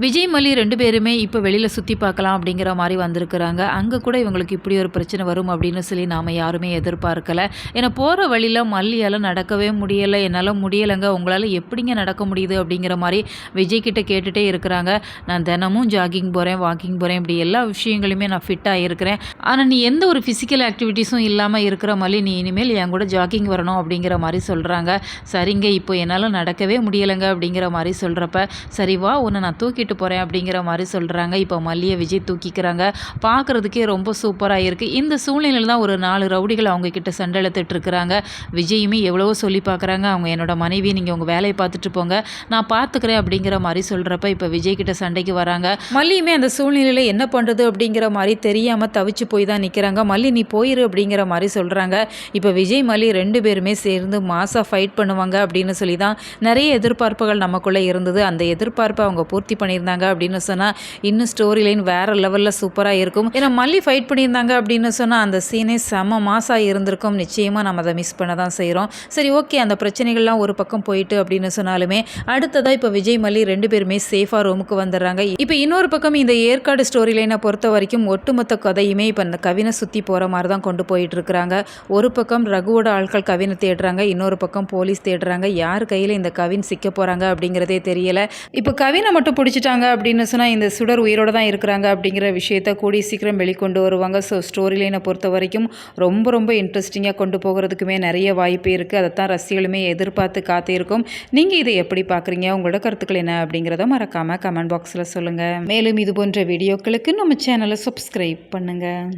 விஜய், மல்லி 2 பேருமே இப்ப வெளியில சுத்தி பார்க்கலாம் அப்படிங்கிற மாரி வந்திருக்கிறாங்க. அங்க கூட இவங்களுக்கு இப்படி ஒரு பிரச்சனை வரும் அப்படின்னு சொல்லி நாம யாருமே எதிர்பார்க்கல. ஏன்னா போற வழியில மல்லியால நடக்கவே முடியல. என்னால முடியலங்க. உங்களால எப்படிங்க நடக்க முடியுது? அப்படிங்கிற மாரி விஜய் கிட்ட கேட்டுட்டே இருக்கிறாங்க. நான் தினமும் ஜாகிங் போறேன், வாக்கிங் போறேன். இப்படி எல்லா விஷயங்களுமே நான் ஃபிட்டா இருக்கிறேன். ஆனா நீ எந்த ஒரு பிசிக்கல் ஆக்டிவிட்டீஸும் இல்லாம இருக்கிற மல்லி, நீ இனிமேல் என் கூட ஜாகிங் வரணும் அப்படிங்கிற மாரி சொல்றாங்க. சரிங்க, இப்போ என்னால நடக்கவே முடியலங்க அப்படிங்கிற மாரி சொல்றப்ப, சரி வா உன்ன நான் தூக்கிட்டு போறேன் அப்படிங்கிற மாரி சொல்றாங்க. இப்போ மல்லிய விஜய் தூக்கிக்கிறாங்க. பார்க்கறதுக்கே ரொம்ப சூப்பரா இருக்கு. இந்த சூழ்நிலையில தான் ஒரு 4 ரவுடிகள் அவங்க கிட்ட சண்டை இழுத்துட்டு இருக்கிறாங்க. விஜயுமே எவ்வளவோ சொல்லி பார்க்குறாங்க. அவங்க என்னோட மனைவி, நீங்க உங்க வேலைய பார்த்துட்டு போங்க. நான் பார்த்துக்கிறேன் அப்படிங்கிற மாரி சொல்றப்ப, இப்ப விஜய் கிட்ட சண்டைக்கு வராங்க. மல்லியுமே அந்த சூழ்நிலையில என்ன பண்றது அப்படிங்கிற மாரி தெரியாம தவிச்சு போய் தான் நிக்கிறாங்க. மல்லி நீ போயிரு அப்படிங்கிற மாரி சொல்றாங்க. இப்ப விஜய், மல்லி 2 பேருமே சேர்ந்து மாஸா ஃபைட் பண்ணுவாங்க அப்படின்னு சொல்லி தான் நெறைய எதிர்பார்ப்புகள் நமக்குள்ள இருந்தது. அந்த எதிர்பார்ப்ப அவங்க பூர்த்தி பண்ணியிருந்தாங்க அப்படின்னு சொன்னா, இன்னும் ஸ்டோரி லைன் வேற லெவல்ல சூப்பரா இருக்கும். ஏன்னா மல்லி ஃபைட் பண்ணியிருந்தாங்க அப்படின்னு சொன்னா, அந்த சீனே செம்ம மாஸா இருந்திருக்கும். நிச்சயமா நம்ம அத மிஸ் பண்ண தான் செய்றோம். சரி ஓகே, அந்த பிரச்சனைகள்லாம் ஒரு பக்கம் போயிட்டு அப்படின்னு சொன்னாலுமே, அடுத்ததா இப்ப விஜய், மல்லி 2 பேருமே சேஃபா ரூமுக்கு வந்துடுறாங்க. இப்ப இன்னொரு பக்கம் இந்த ஏற்காடு ஸ்டோரி லைன பொறுத்தவரைக்கும் ஒட்டுமொத்த கதையுமே இப்ப இந்த கவின சுத்தி போற மாரி தான் கொண்டு போயிட்டு இருக்கிறாங்க. ஒரு பக்கம் ரகுவோட ஆட்கள் கவின தேடுறாங்க. இன்னொரு பக்கம் போலீஸ் தேடுறாங்க. யார் கையில இந்த கவின் சிக்க போறாங்க அப்படிங்கிறதே தெரியல. இப்ப கவின மட்டும் பிடிச்சிட்டாங்க அப்படின்னு சொன்னா, இந்த சுடர் உயிரோட தான் இருக்கிறாங்க அப்படிங்கிற விஷயத்த கூடிய சீக்கிரம் வெளிக்கொண்டு வருவாங்க. ஸோ ஸ்டோரி லைனை பொறுத்த வரைக்கும் ரொம்ப ரொம்ப இன்ட்ரெஸ்டிங்காக கொண்டு போகிறதுக்குமே நிறைய வாய்ப்பு இருக்குது. அதைத்தான் ரசிகர்களுமே எதிர்பார்த்து காத்திருக்கும். நீங்கள் இதை எப்படி பார்க்குறீங்க? உங்களோட கருத்துக்கள் என்ன அப்படிங்கிறத மறக்காமல் கமெண்ட் பாக்ஸில் சொல்லுங்கள். மேலும் இது போன்ற வீடியோக்களுக்கு நம்ம சேனலை சப்ஸ்கிரைப் பண்ணுங்கள்.